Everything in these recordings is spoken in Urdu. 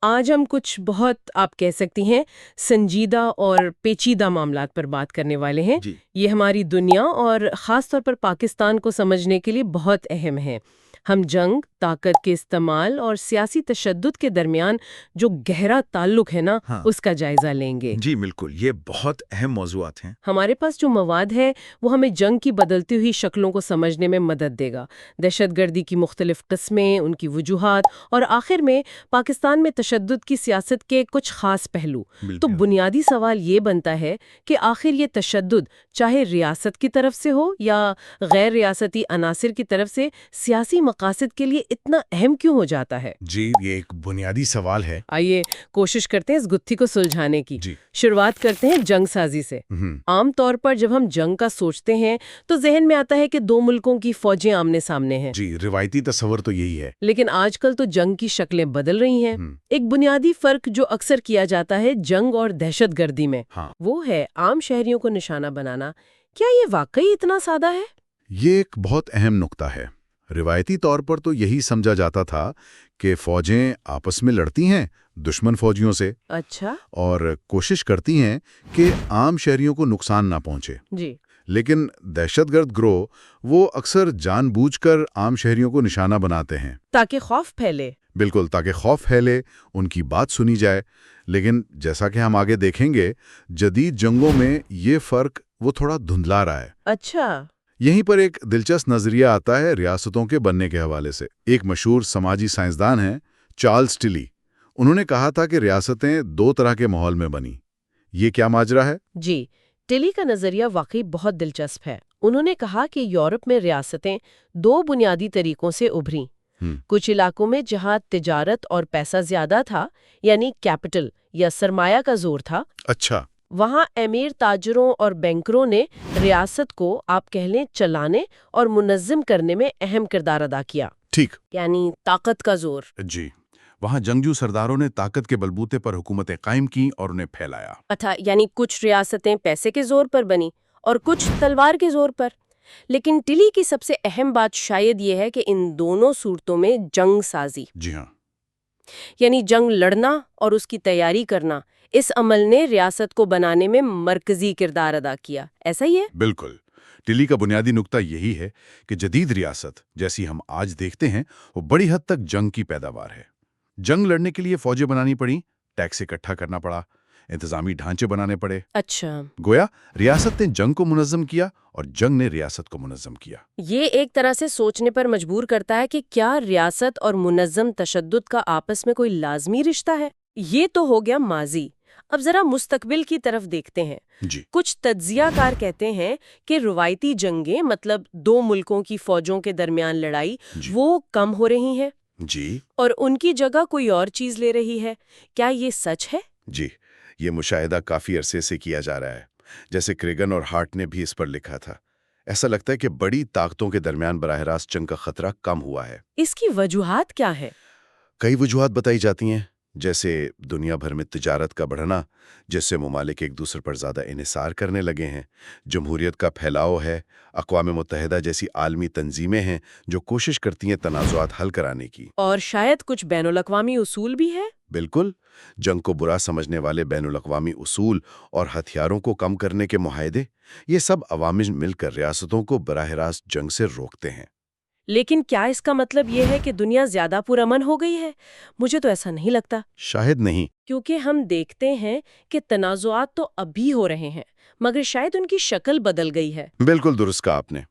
آج ہم کچھ بہت آپ کہہ سکتی ہیں سنجیدہ اور پیچیدہ معاملات پر بات کرنے والے ہیں۔ جی یہ ہماری دنیا اور خاص طور پر پاکستان کو سمجھنے کے لیے بہت اہم ہے۔ ہم جنگ، طاقت کے استعمال اور سیاسی تشدد کے درمیان جو گہرا تعلق ہے نا، ہاں اس کا جائزہ لیں گے۔ جی بالکل، یہ بہت اہم موضوعات ہیں۔ ہمارے پاس جو مواد ہے وہ ہمیں جنگ کی بدلتی ہوئی شکلوں کو سمجھنے میں مدد دے گا، دہشت گردی کی مختلف قسمیں، ان کی وجوہات اور آخر میں پاکستان میں تشدد کی سیاست کے کچھ خاص پہلو۔ تو بالکل بنیادی سوال یہ بنتا ہے کہ آخر یہ تشدد چاہے ریاست کی طرف سے ہو یا غیر ریاستی عناصر کی طرف سے سیاسی مقاصد کے لیے اتنا اہم کیوں ہو جاتا ہے؟ جی، یہ ایک بنیادی سوال ہے۔ آئیے کوشش کرتے ہیں اس گتھی کو سلجھانے کی۔ جی شروعات کرتے ہیں جنگ سازی سے۔ عام طور پر جب ہم جنگ کا سوچتے ہیں تو ذہن میں آتا ہے کہ دو ملکوں کی فوجیں آمنے سامنے ہیں۔ جی، روایتی تصور تو یہی ہے۔ لیکن آج کل تو جنگ کی شکلیں بدل رہی ہیں۔ ایک بنیادی فرق جو اکثر کیا جاتا ہے جنگ اور دہشت گردی میں، ہاں، وہ ہے عام شہریوں کو نشانہ بنانا۔ کیا یہ واقعی اتنا سادہ ہے؟ یہ ایک بہت اہم نقطہ ہے۔ روایتی طور پر تو یہی سمجھا جاتا تھا کہ فوجیں آپس میں لڑتی ہیں دشمن فوجیوں سے، اچھا اور کوشش کرتی ہیں کہ عام شہریوں کو نقصان نہ پہنچے۔ جی، لیکن دہشت گرد گروہ وہ اکثر جان بوجھ کر عام شہریوں کو نشانہ بناتے ہیں، تاکہ خوف پھیلے۔ بالکل، تاکہ خوف پھیلے، ان کی بات سنی جائے۔ لیکن جیسا کہ ہم آگے دیکھیں گے، جدید جنگوں میں یہ فرق وہ تھوڑا دھندلا رہا ہے۔ اچھا، یہیں پر ایک دلچسپ نظریہ آتا ہے ریاستوں کے بننے کے حوالے سے۔ ایک مشہور سماجی سائنسدان ہیں چارلس ٹلی، انہوں نے کہا تھا کہ ریاستیں دو طرح کے ماحول میں بنی۔ یہ کیا ماجرا ہے؟ جی، ٹلی کا نظریہ واقعی بہت دلچسپ ہے۔ انہوں نے کہا کہ یورپ میں ریاستیں دو بنیادی طریقوں سے ابھریں۔ کچھ علاقوں میں جہاں تجارت اور پیسہ زیادہ تھا، یعنی کیپٹل یا سرمایہ کا زور تھا، اچھا، وہاں امیر تاجروں اور بینکروں نے ریاست کو آپ کہہ لیں چلانے اور منظم کرنے میں اہم کردار ادا کیا، ٹھیک، یعنی طاقت کا زور۔ جی، وہاں جنگجو سرداروں نے طاقت کے بلبوتے پر حکومتیں قائم کی اور انہیں پھیلایا۔ یعنی کچھ ریاستیں پیسے کے زور پر بنی اور کچھ تلوار کے زور پر۔ لیکن ٹلی کی سب سے اہم بات شاید یہ ہے کہ ان دونوں صورتوں میں جنگ سازی، جی ہاں، یعنی جنگ لڑنا اور اس کی تیاری کرنا، اس عمل نے ریاست کو بنانے میں مرکزی کردار ادا کیا۔ ایسا ہی ہے؟ بالکل۔ ٹلی کا بنیادی نقطہ یہی ہے کہ جدید ریاست جیسی ہم آج دیکھتے ہیں وہ بڑی حد تک جنگ کی پیداوار ہے۔ جنگ لڑنے کے لیے فوجیں بنانی پڑیں، ٹیکس اکٹھا کرنا پڑا، انتظامی ڈھانچے بنانے پڑے۔ اچھا، گویا ریاست نے جنگ کو منظم کیا اور جنگ نے ریاست کو منظم کیا۔ یہ ایک طرح سے سوچنے پر مجبور کرتا ہے کہ کیا ریاست اور منظم تشدد کا آپس میں کوئی لازمی رشتہ ہے؟ یہ تو ہو گیا ماضی۔ اب ذرا مستقبل کی طرف دیکھتے ہیں۔ جی، کچھ تجزیہ کار کہتے ہیں کہ روایتی جنگیں، مطلب دو ملکوں کی فوجوں کے درمیان لڑائی، جی، وہ کم ہو رہی ہیں جی، اور ان کی جگہ کوئی اور چیز لے رہی ہے۔ کیا یہ سچ ہے؟ جی، یہ مشاہدہ کافی عرصے سے کیا جا رہا ہے۔ جیسے کریگن اور ہارٹ نے بھی اس پر لکھا تھا۔ ایسا لگتا ہے کہ بڑی طاقتوں کے درمیان براہ راست جنگ کا خطرہ کم ہوا ہے۔ اس کی وجوہات کیا ہے؟ کئی وجوہات بتائی جاتی ہیں، جیسے دنیا بھر میں تجارت کا بڑھنا، جس سے ممالک ایک دوسرے پر زیادہ انحصار کرنے لگے ہیں، جمہوریت کا پھیلاؤ ہے، اقوام متحدہ جیسی عالمی تنظیمیں ہیں جو کوشش کرتی ہیں تنازعات حل کرانے کی، اور شاید کچھ بین الاقوامی اصول بھی ہے۔ بالکل، جنگ کو برا سمجھنے والے بین الاقوامی اصول اور ہتھیاروں کو کم کرنے کے معاہدے، یہ سب عوامل مل کر ریاستوں کو براہ راست جنگ سے روکتے ہیں۔ لیکن کیا اس کا مطلب یہ ہے کہ دنیا زیادہ پرامن ہو گئی ہے؟ مجھے تو ایسا نہیں لگتا، شاید نہیں۔ کیونکہ ہم دیکھتے ہیں کہ تنازعات تو اب بھی ہو رہے ہیں، مگر شاید ان کی شکل بدل گئی ہے۔ بالکل درست کہا آپ نے۔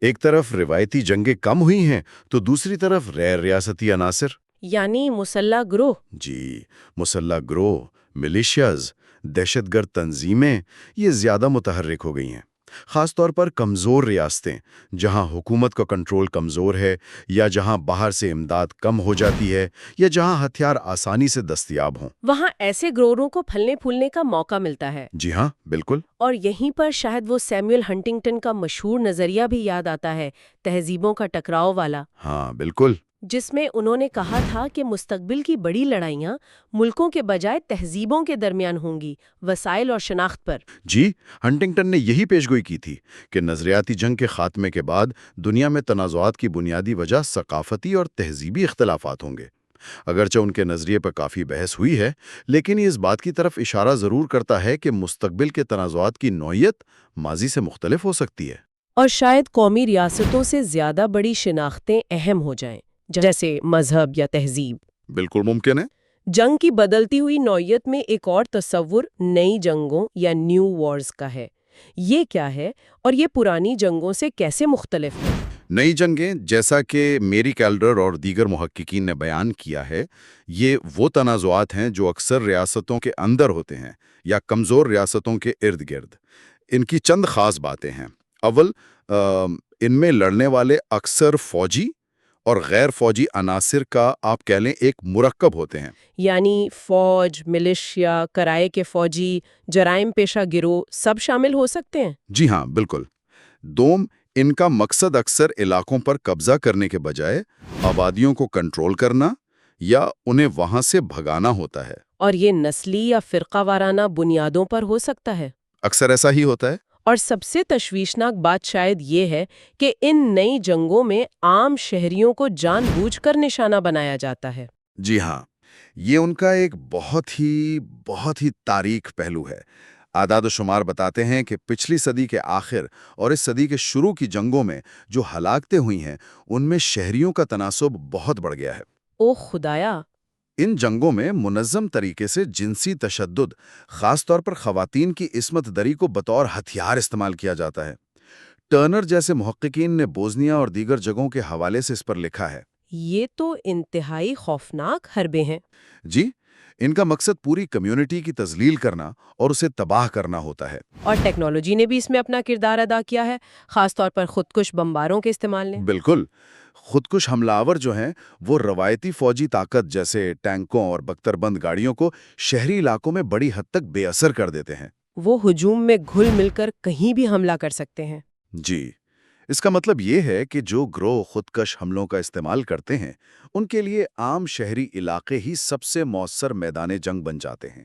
ایک طرف روایتی جنگیں کم ہوئی ہیں تو دوسری طرف غیر ریاستی عناصر، یعنی مسلح گروہ، جی، مسلح گروہ، ملیشیاز، دہشت گرد تنظیمیں، یہ زیادہ متحرک ہو گئی ہیں۔ خاص طور پر کمزور ریاستیں، جہاں حکومت کا کنٹرول کمزور ہے، یا جہاں باہر سے امداد کم ہو جاتی ہے، یا جہاں ہتھیار آسانی سے دستیاب ہوں۔ وہاں ایسے گروہوں کو پھلنے پھولنے کا موقع ملتا ہے۔ جی ہاں، بالکل۔ اور یہیں پر شاید وہ سیموئل ہنٹنگٹن کا مشہور نظریہ بھی یاد آتا ہے، تہذیبوں کا ٹکراؤ والا، ہاں، بالکل۔ جس میں انہوں نے کہا تھا کہ مستقبل کی بڑی لڑائیاں ملکوں کے بجائے تہذیبوں کے درمیان ہوں گی، وسائل اور شناخت پر۔ جی، ہنٹنگٹن نے یہی پیشگوئی کی تھی کہ نظریاتی جنگ کے خاتمے کے بعد دنیا میں تنازعات کی بنیادی وجہ ثقافتی اور تہذیبی اختلافات ہوں گے۔ اگرچہ ان کے نظریے پر کافی بحث ہوئی ہے، لیکن یہ اس بات کی طرف اشارہ ضرور کرتا ہے کہ مستقبل کے تنازعات کی نوعیت ماضی سے مختلف ہو سکتی ہے۔ اور شاید قومی ریاستوں سے زیادہ بڑی شناختیں اہم ہو جائیں، جیسے مذہب یا تہذیب۔ بالکل ممکن ہے۔ جنگ کی بدلتی ہوئی نوعیت میں ایک اور تصور نئی جنگوں یا نیو وارز کا ہے۔ یہ کیا ہے اور یہ پرانی جنگوں سے کیسے مختلف ہے؟ نئی جنگیں، جیسا کہ میری کیلڈر اور دیگر محققین نے بیان کیا ہے، یہ وہ تنازعات ہیں جو اکثر ریاستوں کے اندر ہوتے ہیں یا کمزور ریاستوں کے ارد گرد۔ ان کی چند خاص باتیں ہیں۔ اول، ان میں لڑنے والے اکثر فوجی اور غیر فوجی عناصر کا آپ کہہ لیں ایک مرکب ہوتے ہیں۔ یعنی فوج، ملیشیا، کرائے کے فوجی، جرائم پیشہ گروہ سب شامل ہو سکتے ہیں؟ جی ہاں، بالکل۔ دوم، ان کا مقصد اکثر علاقوں پر قبضہ کرنے کے بجائے آبادیوں کو کنٹرول کرنا یا انہیں وہاں سے بھگانا ہوتا ہے۔ اور یہ نسلی یا فرقہ وارانہ بنیادوں پر ہو سکتا ہے؟ اکثر ایسا ہی ہوتا ہے۔ اور سب سے تشویشناک بات شاید یہ ہے کہ ان نئی جنگوں میں عام شہریوں کو جان بوجھ کر نشانہ بنایا جاتا ہے۔ جی ہاں، یہ ان کا ایک بہت ہی تاریک پہلو ہے۔ اعداد و شمار بتاتے ہیں کہ پچھلی صدی کے آخر اور اس صدی کے شروع کی جنگوں میں جو ہلاکتیں ہوئی ہیں، ان میں شہریوں کا تناسب بہت بڑھ گیا ہے۔ اوہ خدایا! ان جنگوں میں منظم طریقے سے جنسی تشدد، خاص طور پر خواتین کی عصمت دری کو بطور ہتھیار استعمال کیا جاتا ہے۔ ٹرنر جیسے محققین نے بوزنیا اور دیگر جگہوں کے حوالے سے اس پر لکھا ہے۔ یہ تو انتہائی خوفناک حربے ہیں۔ جی، ان کا مقصد پوری کمیونٹی کی تذلیل کرنا اور اسے تباہ کرنا ہوتا ہے۔ اور ٹیکنالوجی نے بھی اس میں اپنا کردار ادا کیا ہے، خاص طور پر خودکش بمباروں کے استعمال نے۔ بالکل۔ خودکش حملہ آور جو ہیں وہ روایتی فوجی طاقت جیسے ٹینکوں اور بختر بند گاڑیوں کو شہری علاقوں میں بڑی حد تک بے اثر کر دیتے ہیں۔ وہ ہجوم میں گھل مل کر کہیں بھی حملہ کر سکتے ہیں۔ جی، اس کا مطلب یہ ہے کہ جو گروہ خودکش حملوں کا استعمال کرتے ہیں، ان کے لیے عام شہری علاقے ہی سب سے مؤثر میدان جنگ بن جاتے ہیں۔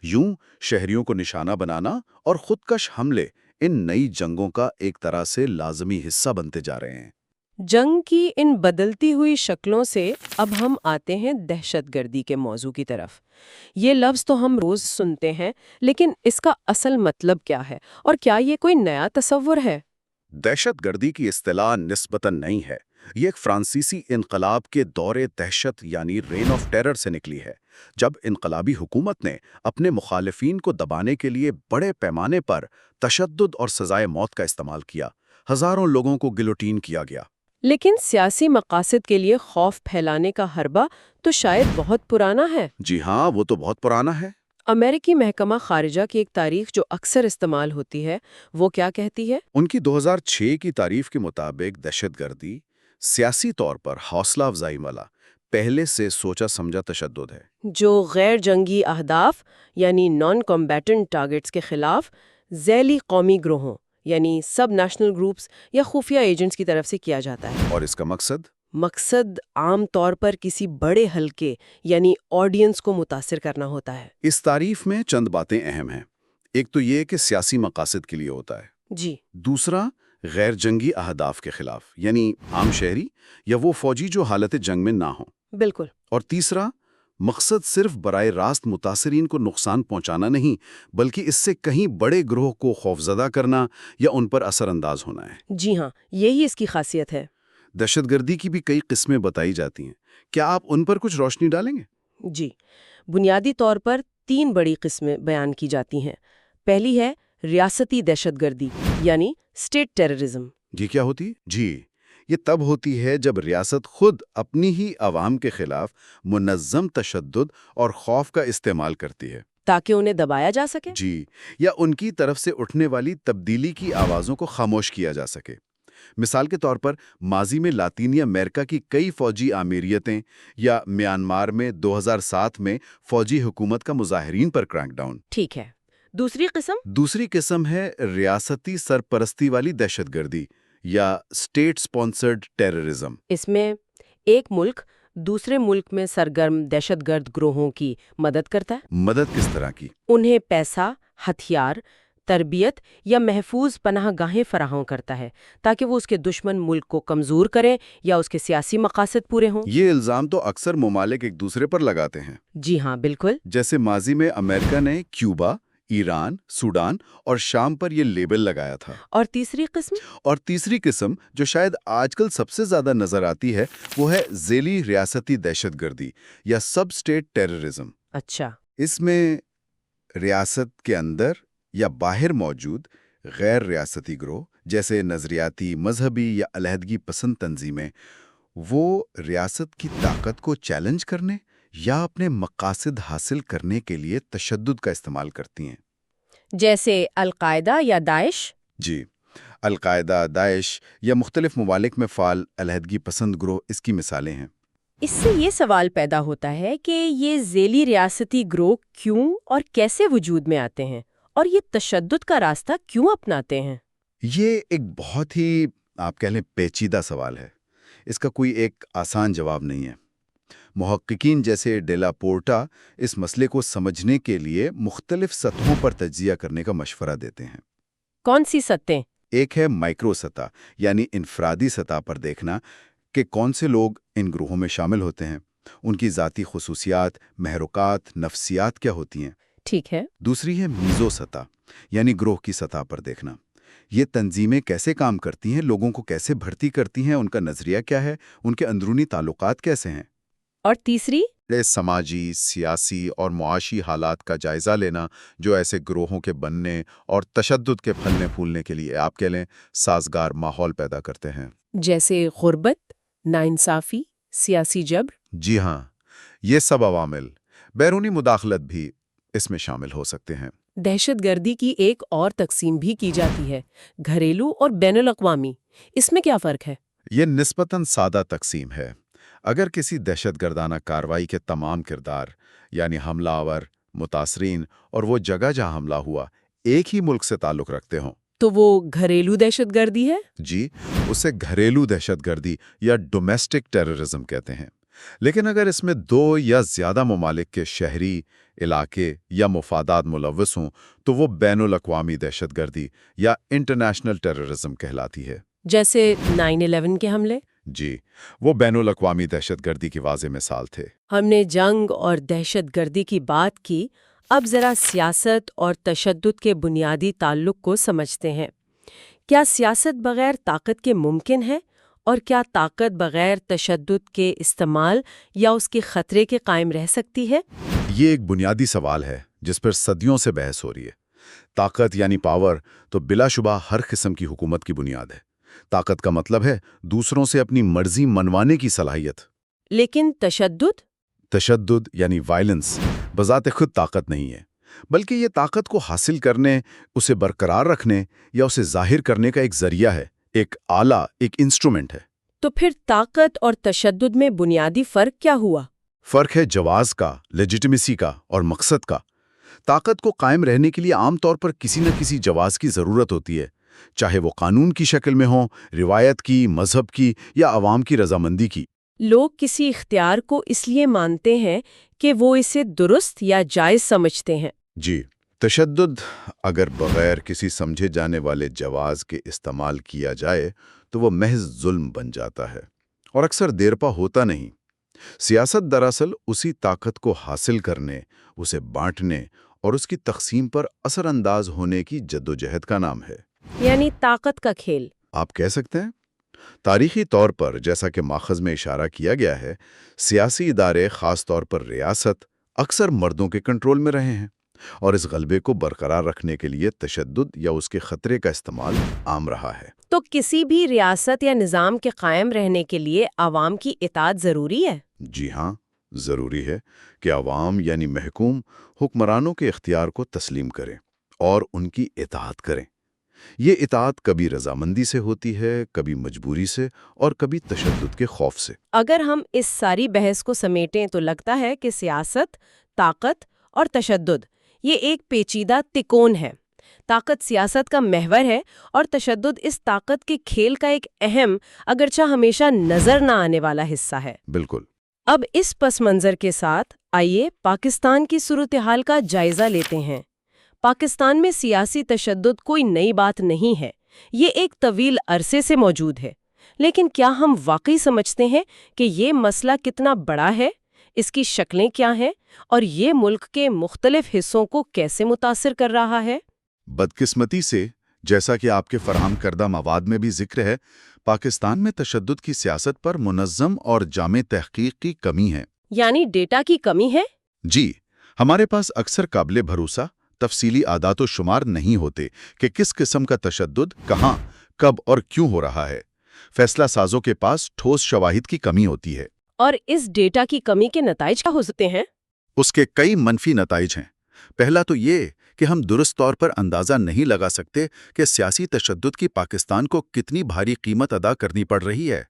یوں شہریوں کو نشانہ بنانا اور خودکش حملے ان نئی جنگوں کا ایک طرح سے لازمی حصہ بنتے جا رہے ہیں۔ جنگ کی ان بدلتی ہوئی شکلوں سے اب ہم آتے ہیں دہشت گردی کے موضوع کی طرف۔ یہ لفظ تو ہم روز سنتے ہیں، لیکن اس کا اصل مطلب کیا ہے اور کیا یہ کوئی نیا تصور ہے؟ دہشت گردی کی اصطلاح نسبتاً نئی ہے۔ یہ ایک فرانسیسی انقلاب کے دور دہشت یعنی رین آف ٹیرر سے نکلی ہے، جب انقلابی حکومت نے اپنے مخالفین کو دبانے کے لیے بڑے پیمانے پر تشدد اور سزائے موت کا استعمال کیا۔ ہزاروں لوگوں کو گلوٹین کیا گیا۔ لیکن سیاسی مقاصد کے لیے خوف پھیلانے کا حربہ تو شاید بہت پرانا ہے۔ جی ہاں، وہ تو بہت پرانا ہے۔ امریکی محکمہ خارجہ کی ایک تاریخ جو اکثر استعمال ہوتی ہے، وہ کیا کہتی ہے؟ ان کی 2006 کی تعریف کے مطابق دہشت گردی سیاسی طور پر حوصلہ افزائی والا پہلے سے سوچا سمجھا تشدد ہے، جو غیر جنگی اہداف یعنی نان کمبیٹنٹ ٹارگٹس کے خلاف ذیلی قومی گروہوں یعنی سب نیشنل گروپس یا خفیہ ایجنٹس کی طرف سے کیا جاتا ہے۔ اور اس کا مقصد عام طور پر کسی بڑے حلقے یعنی آڈینس کو متاثر کرنا ہوتا ہے۔ اس تعریف میں چند باتیں اہم ہیں۔ ایک تو یہ کہ سیاسی مقاصد کے لیے ہوتا ہے۔ جی۔ دوسرا، غیر جنگی اہداف کے خلاف یعنی عام شہری یا وہ فوجی جو حالت جنگ میں نہ ہوں۔ بالکل۔ اور تیسرا، مقصد صرف براہ راست متاثرین کو نقصان پہنچانا نہیں، بلکہ اس سے کہیں بڑے گروہ کو خوفزدہ کرنا یا ان پر اثر انداز ہونا ہے۔ جی ہاں، یہی اس کی خاصیت ہے۔ دہشت گردی کی بھی کئی قسمیں بتائی جاتی ہیں، کیا آپ ان پر کچھ روشنی ڈالیں گے؟ جی، بنیادی طور پر 3 بڑی قسمیں بیان کی جاتی ہیں۔ پہلی ہے ریاستی دہشت گردی یعنی اسٹیٹ ٹیررزم۔ جی کیا ہوتی؟ جی، یہ تب ہوتی ہے جب ریاست خود اپنی ہی عوام کے خلاف منظم تشدد اور خوف کا استعمال کرتی ہے تاکہ انہیں دبایا جا سکے؟ جی، یا ان کی طرف سے اٹھنے والی تبدیلی کی آوازوں کو خاموش کیا جا سکے۔ مثال کے طور پر ماضی میں لاطینی امریکہ کی کئی فوجی آمیریتیں یا میانمار میں 2007 میں فوجی حکومت کا مظاہرین پر کریک ڈاؤن۔ ٹھیک ہے۔ دوسری قسم ہے ریاستی سرپرستی والی دہشت گردی یا اسٹیٹ سپانسرڈ ٹیررزم۔ اس میں ایک ملک دوسرے ملک میں سرگرم دہشت گرد گروہوں کی مدد کرتا ہے۔ مدد کس طرح کی؟ انہیں پیسہ، ہتھیار، تربیت یا محفوظ پناہ گاہیں فراہم کرتا ہے تاکہ وہ اس کے دشمن ملک کو کمزور کریں یا اس کے سیاسی مقاصد پورے ہوں۔ یہ الزام تو اکثر ممالک ایک دوسرے پر لگاتے ہیں۔ جی ہاں، بالکل۔ جیسے ماضی میں امریکہ نے کیوبا، ایران، سوڈان اور شام پر یہ لیبل لگایا تھا۔ اور تیسری قسم جو شاید آج کل سب سے زیادہ نظر آتی ہے وہ ہے ذیلی ریاستی دہشت گردی یا سب اسٹیٹ ٹیررزم۔ اچھا۔ اس میں ریاست کے اندر یا باہر موجود غیر ریاستی گروہ جیسے نظریاتی، مذہبی یا علیحدگی پسند تنظیمیں وہ ریاست کی طاقت کو چیلنج کرنے یا اپنے مقاصد حاصل کرنے کے لیے تشدد کا استعمال کرتی ہیں۔ جیسے القاعدہ یا داعش؟ جی، القاعدہ، داعش یا مختلف ممالک میں فعال علیحدگی پسند گروہ اس کی مثالیں ہیں۔ اس سے یہ سوال پیدا ہوتا ہے کہ یہ ذیلی ریاستی گروہ کیوں اور کیسے وجود میں آتے ہیں اور یہ تشدد کا راستہ کیوں اپناتے ہیں؟ یہ ایک بہت ہی آپ کہہ لیں پیچیدہ سوال ہے۔ اس کا کوئی ایک آسان جواب نہیں ہے۔ محققین جیسے ڈیلا پورٹا اس مسئلے کو سمجھنے کے لیے مختلف سطحوں پر تجزیہ کرنے کا مشورہ دیتے ہیں۔ کون سی سطحیں؟ ایک ہے مائکرو سطح، یعنی انفرادی سطح پر دیکھنا کہ کون سے لوگ ان گروہوں میں شامل ہوتے ہیں، ان کی ذاتی خصوصیات، محرکات، نفسیات کیا ہوتی ہیں۔ ٹھیک ہے۔ دوسری ہے میزو سطح، یعنی گروہ کی سطح پر دیکھنا، یہ تنظیمیں کیسے کام کرتی ہیں، لوگوں کو کیسے بھرتی کرتی ہیں، ان کا نظریہ کیا ہے، ان کے اندرونی تعلقات کیسے ہیں۔ اور تیسری؟ سماجی، سیاسی اور معاشی حالات کا جائزہ لینا جو ایسے گروہوں کے بننے اور تشدد کے پھلنے پھولنے کے لیے آپ کہہ لیں سازگار ماحول پیدا کرتے ہیں۔ جیسے غربت، ناانصافی، سیاسی جبر؟ جی ہاں، یہ سب عوامل، بیرونی مداخلت بھی اس میں شامل ہو سکتے ہیں۔ دہشت گردی کی ایک اور تقسیم بھی کی جاتی ہے، گھریلو اور بین الاقوامی۔ اس میں کیا فرق ہے؟ یہ نسبتاً سادہ تقسیم ہے۔ اگر کسی دہشت گردانہ کارروائی کے تمام کردار یعنی حملہ آور، متاثرین اور وہ جگہ جہاں حملہ ہوا ایک ہی ملک سے تعلق رکھتے ہوں تو وہ گھریلو دہشت گردی ہے؟ جی، اسے گھریلو دہشت گردی یا ڈومیسٹک ٹیررزم کہتے ہیں۔ لیکن اگر اس میں دو یا زیادہ ممالک کے شہری، علاقے یا مفادات ملوث ہوں تو وہ بین الاقوامی دہشت گردی یا انٹرنیشنل ٹیررزم کہلاتی ہے۔ جیسے 9/11 کے حملے؟ جی، وہ بین الاقوامی دہشت گردی کی واضح مثال تھے۔ ہم نے جنگ اور دہشت گردی کی بات کی، اب ذرا سیاست اور تشدد کے بنیادی تعلق کو سمجھتے ہیں۔ کیا سیاست بغیر طاقت کے ممکن ہے؟ اور کیا طاقت بغیر تشدد کے استعمال یا اس کے خطرے کے قائم رہ سکتی ہے؟ یہ ایک بنیادی سوال ہے جس پر صدیوں سے بحث ہو رہی ہے۔ طاقت یعنی پاور تو بلا شبہ ہر قسم کی حکومت کی بنیاد ہے۔ طاقت کا مطلب ہے دوسروں سے اپنی مرضی منوانے کی صلاحیت۔ لیکن تشدد یعنی وائلنس بذات خود طاقت نہیں ہے، بلکہ یہ طاقت کو حاصل کرنے، اسے برقرار رکھنے یا اسے ظاہر کرنے کا ایک ذریعہ ہے، ایک آلہ، ایک انسٹرومنٹ ہے۔ تو پھر طاقت اور تشدد میں بنیادی فرق کیا ہوا؟ فرق ہے جواز کا، لیجیٹمیسی کا اور مقصد کا۔ طاقت کو قائم رہنے کے لیے عام طور پر کسی نہ کسی جواز کی ضرورت ہوتی ہے، چاہے وہ قانون کی شکل میں ہو، روایت کی، مذہب کی یا عوام کی رضامندی کی۔ لوگ کسی اختیار کو اس لیے مانتے ہیں کہ وہ اسے درست یا جائز سمجھتے ہیں۔ جی، تشدد اگر بغیر کسی سمجھے جانے والے جواز کے استعمال کیا جائے تو وہ محض ظلم بن جاتا ہے اور اکثر دیرپا ہوتا نہیں۔ سیاست دراصل اسی طاقت کو حاصل کرنے، اسے بانٹنے اور اس کی تقسیم پر اثر انداز ہونے کی جدوجہد کا نام ہے۔ یعنی طاقت کا کھیل آپ کہہ سکتے ہیں۔ تاریخی طور پر جیسا کہ ماخذ میں اشارہ کیا گیا ہے، سیاسی ادارے خاص طور پر ریاست اکثر مردوں کے کنٹرول میں رہے ہیں اور اس غلبے کو برقرار رکھنے کے لیے تشدد یا اس کے خطرے کا استعمال عام رہا ہے۔ تو کسی بھی ریاست یا نظام کے قائم رہنے کے لیے عوام کی اطاعت ضروری ہے؟ جی ہاں، ضروری ہے کہ عوام یعنی محکوم حکمرانوں کے اختیار کو تسلیم کریں اور ان کی اطاعت کریں۔ یہ اطاعت کبھی رضامندی سے ہوتی ہے، کبھی مجبوری سے اور کبھی تشدد کے خوف سے۔ اگر ہم اس ساری بحث کو سمیٹیں تو لگتا ہے کہ سیاست، طاقت اور تشدد یہ ایک پیچیدہ تکون ہے۔ طاقت سیاست کا محور ہے اور تشدد اس طاقت کے کھیل کا ایک اہم اگرچہ ہمیشہ نظر نہ آنے والا حصہ ہے۔ بالکل۔ اب اس پس منظر کے ساتھ آئیے پاکستان کی صورتحال کا جائزہ لیتے ہیں۔ پاکستان میں سیاسی تشدد کوئی نئی بات نہیں ہے، یہ ایک طویل عرصے سے موجود ہے، لیکن کیا ہم واقعی سمجھتے ہیں کہ یہ مسئلہ کتنا بڑا ہے، اس کی شکلیں کیا ہیں، اور یہ ملک کے مختلف حصوں کو کیسے متاثر کر رہا ہے؟ بدقسمتی سے، جیسا کہ آپ کے فراہم کردہ مواد میں بھی ذکر ہے، پاکستان میں تشدد کی سیاست پر منظم اور جامع تحقیق کی کمی ہے۔ یعنی ڈیٹا کی کمی ہے؟ جی، ہمارے پاس اکثر قابل بھروسہ تفصیلی اعداد و شمار نہیں ہوتے کہ کس قسم کا تشدد کہاں، کب اور کیوں ہو رہا ہے۔ فیصلہ سازوں کے پاس ٹھوس شواہد کی کمی ہوتی ہے۔ اور اس ڈیٹا کی کمی کے نتائج کیا ہو سکتے ہیں؟ اس کے کئی منفی نتائج ہیں۔ پہلا تو یہ کہ ہم درست طور پر اندازہ نہیں لگا سکتے کہ سیاسی تشدد کی پاکستان کو کتنی بھاری قیمت ادا کرنی پڑ رہی ہے،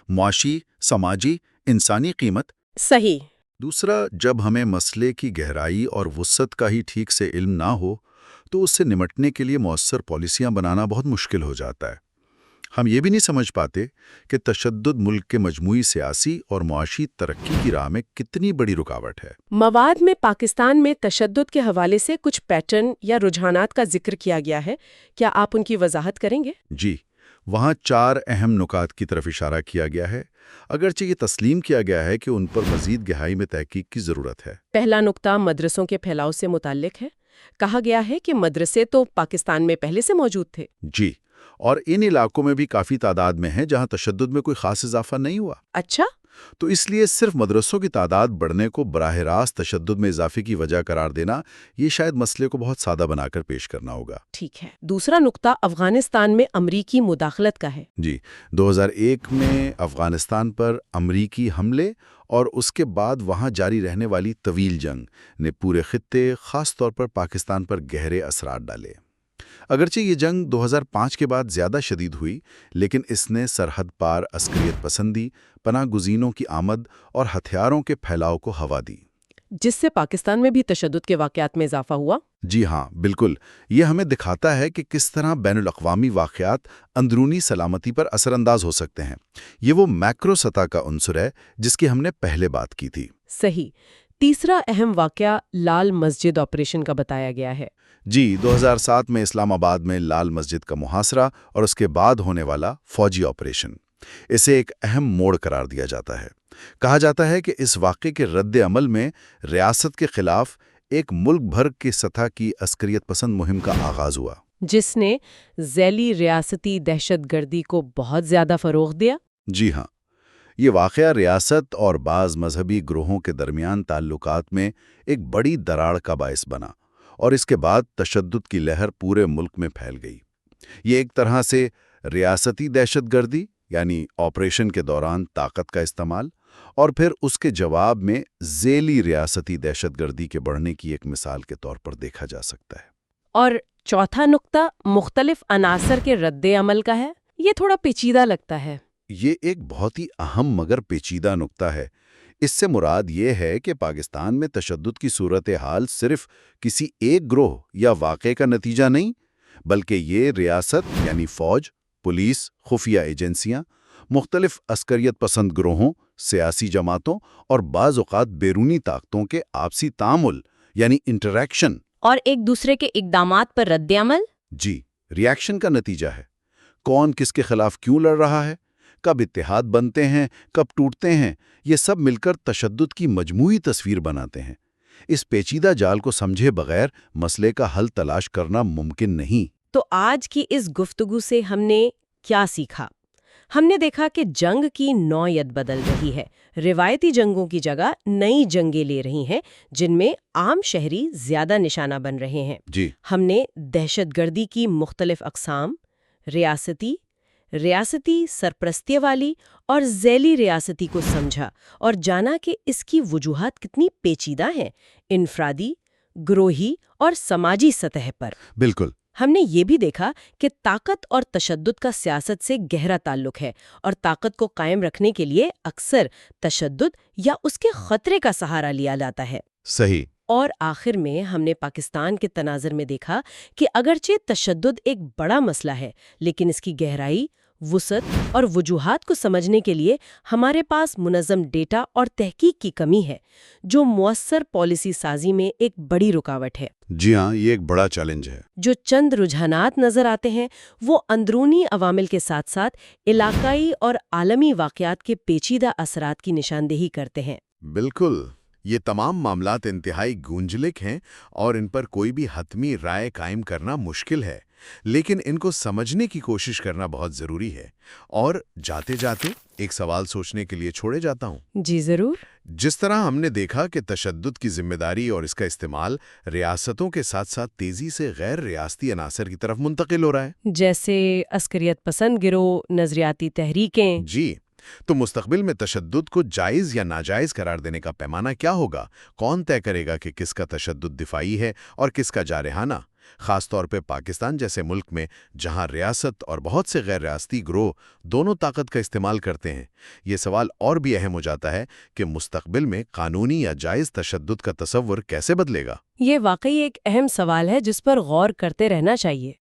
معاشی، سماجی، انسانی قیمت۔ صحیح۔ دوسرا، جب ہمیں مسئلے کی گہرائی اور وسعت کا ہی ٹھیک سے علم نہ ہو تو اس سے نمٹنے کے لیے مؤثر پالیسیاں بنانا بہت مشکل ہو جاتا ہے۔ ہم یہ بھی نہیں سمجھ پاتے کہ تشدد ملک کے مجموعی سیاسی اور معاشی ترقی کی راہ میں کتنی بڑی رکاوٹ ہے۔ مواد میں پاکستان میں تشدد کے حوالے سے کچھ پیٹرن یا رجحانات کا ذکر کیا گیا ہے، کیا آپ ان کی وضاحت کریں گے؟ جی، وہاں 4 اہم نکات کی طرف اشارہ کیا گیا ہے، اگرچہ یہ تسلیم کیا گیا ہے کہ ان پر مزید گہرائی میں تحقیق کی ضرورت ہے۔ پہلا نکتہ مدرسوں کے پھیلاؤ سے متعلق ہے۔ کہا گیا ہے کہ مدرسے تو پاکستان میں پہلے سے موجود تھے۔ جی، اور ان علاقوں میں بھی کافی تعداد میں ہیں جہاں تشدد میں کوئی خاص اضافہ نہیں ہوا۔ اچھا۔ تو اس لیے صرف مدرسوں کی تعداد بڑھنے کو براہ راست تشدد میں اضافے کی وجہ قرار دینا، یہ شاید مسئلے کو بہت سادہ بنا کر پیش کرنا ہوگا۔ ٹھیک ہے۔ دوسرا نکتہ افغانستان میں امریکی مداخلت کا ہے۔ جی، 2001 میں افغانستان پر امریکی حملے اور اس کے بعد وہاں جاری رہنے والی طویل جنگ نے پورے خطے، خاص طور پر پاکستان پر گہرے اثرات ڈالے۔ اگرچہ یہ جنگ 2005 کے بعد زیادہ شدید ہوئی، لیکن اس نے سرحد پار عسکریت پسندی، پناہ گزینوں کی آمد اور ہتھیاروں کے پھیلاؤ کو ہوا دی، جس سے پاکستان میں بھی تشدد کے واقعات میں اضافہ ہوا۔ جی ہاں، بالکل۔ یہ ہمیں دکھاتا ہے کہ کس طرح بین الاقوامی واقعات اندرونی سلامتی پر اثر انداز ہو سکتے ہیں۔ یہ وہ میکرو سطح کا عنصر ہے جس کی ہم نے پہلے بات کی تھی۔ صحیح۔ تیسرا اہم واقعہ لال مسجد آپریشن کا بتایا گیا ہے۔ جی، 2007 میں اسلام آباد میں لال مسجد کا محاصرہ اور اس کے بعد ہونے والا فوجی آپریشن، اسے ایک اہم موڑ قرار دیا جاتا ہے۔ کہا جاتا ہے کہ اس واقعے کے رد عمل میں ریاست کے خلاف ایک ملک بھر کی سطح کی عسکریت پسند مہم کا آغاز ہوا، جس نے ذیلی ریاستی دہشت گردی کو بہت زیادہ فروغ دیا۔ جی ہاں، یہ واقعہ ریاست اور بعض مذہبی گروہوں کے درمیان تعلقات میں ایک بڑی دراڑ کا باعث بنا، اور اس کے بعد تشدد کی لہر پورے ملک میں پھیل گئی۔ یہ ایک طرح سے ریاستی دہشت گردی، یعنی آپریشن کے دوران طاقت کا استعمال، اور پھر اس کے جواب میں ذیلی ریاستی دہشت گردی کے بڑھنے کی ایک مثال کے طور پر دیکھا جا سکتا ہے۔ اور چوتھا نکتہ مختلف عناصر کے رد عمل کا ہے۔ یہ تھوڑا پیچیدہ لگتا ہے۔ یہ ایک بہت ہی اہم مگر پیچیدہ نکتہ ہے۔ اس سے مراد یہ ہے کہ پاکستان میں تشدد کی صورتحال صرف کسی ایک گروہ یا واقعے کا نتیجہ نہیں، بلکہ یہ ریاست یعنی فوج، پولیس، خفیہ ایجنسیاں، مختلف عسکریت پسند گروہوں، سیاسی جماعتوں اور بعض اوقات بیرونی طاقتوں کے آپسی تعامل یعنی انٹریکشن اور ایک دوسرے کے اقدامات پر رد عمل، جی، ریاکشن کا نتیجہ ہے۔ کون کس کے خلاف کیوں لڑ رہا ہے، کب اتحاد بنتے ہیں، کب ٹوٹتے ہیں، یہ سب مل کر تشدد کی مجموعی تصویر بناتے ہیں۔ اس پیچیدہ جال کو سمجھے بغیر مسئلے کا حل تلاش کرنا ممکن نہیں۔ تو آج کی اس گفتگو سے ہم نے کیا سیکھا؟ ہم نے دیکھا کہ جنگ کی نوعیت بدل رہی ہے۔ روایتی جنگوں کی جگہ نئی جنگیں لے رہی ہیں جن میں عام شہری زیادہ نشانہ بن رہے ہیں۔ جی، ہم نے دہشت گردی کی مختلف اقسام، ریاستی سرپرستی والی اور ذیلی ریاستی کو سمجھا اور جانا کہ اس کی وجوہات کتنی پیچیدہ ہیں، انفرادی، گروہی اور سماجی سطح پر۔ بالکل۔ ہم نے یہ بھی دیکھا کہ طاقت اور تشدد کا سیاست سے گہرا تعلق ہے، اور طاقت کو قائم رکھنے کے لیے اکثر تشدد یا اس کے خطرے کا سہارا لیا جاتا ہے۔ صحیح۔ اور آخر میں ہم نے پاکستان کے تناظر میں دیکھا کہ اگرچہ تشدد ایک بڑا مسئلہ ہے، لیکن اس کی گہرائی، وسعت اور وجوہات کو سمجھنے کے لیے ہمارے پاس منظم ڈیٹا اور تحقیق کی کمی ہے، جو مؤثر پالیسی سازی میں ایک بڑی رکاوٹ ہے۔ جی ہاں، یہ ایک بڑا چیلنج ہے۔ جو چند رجحانات نظر آتے ہیں وہ اندرونی عوامل کے ساتھ ساتھ علاقائی اور عالمی واقعات کے پیچیدہ اثرات کی نشاندہی کرتے ہیں۔ بالکل، یہ تمام معاملات انتہائی گونجلک ہیں اور ان پر کوئی بھی حتمی رائے قائم کرنا مشکل ہے، لیکن ان کو سمجھنے کی کوشش کرنا بہت ضروری ہے۔ اور جاتے جاتے ایک سوال سوچنے کے لیے چھوڑے جاتا ہوں۔ جی ضرور۔ جس طرح ہم نے دیکھا کہ تشدد کی ذمہ داری اور اس کا استعمال ریاستوں کے ساتھ ساتھ تیزی سے غیر ریاستی عناصر کی طرف منتقل ہو رہا ہے، جیسے عسکریت پسند گروہ، نظریاتی تحریکیں۔ جی، تو مستقبل میں تشدد کو جائز یا ناجائز قرار دینے کا پیمانہ کیا ہوگا؟ کون طے کرے گا کہ کس کا تشدد دفاعی ہے اور کس کا جارحانہ؟ خاص طور پہ پاکستان جیسے ملک میں جہاں ریاست اور بہت سے غیر ریاستی گروہ دونوں طاقت کا استعمال کرتے ہیں، یہ سوال اور بھی اہم ہو جاتا ہے کہ مستقبل میں قانونی یا جائز تشدد کا تصور کیسے بدلے گا؟ یہ واقعی ایک اہم سوال ہے جس پر غور کرتے رہنا چاہیے۔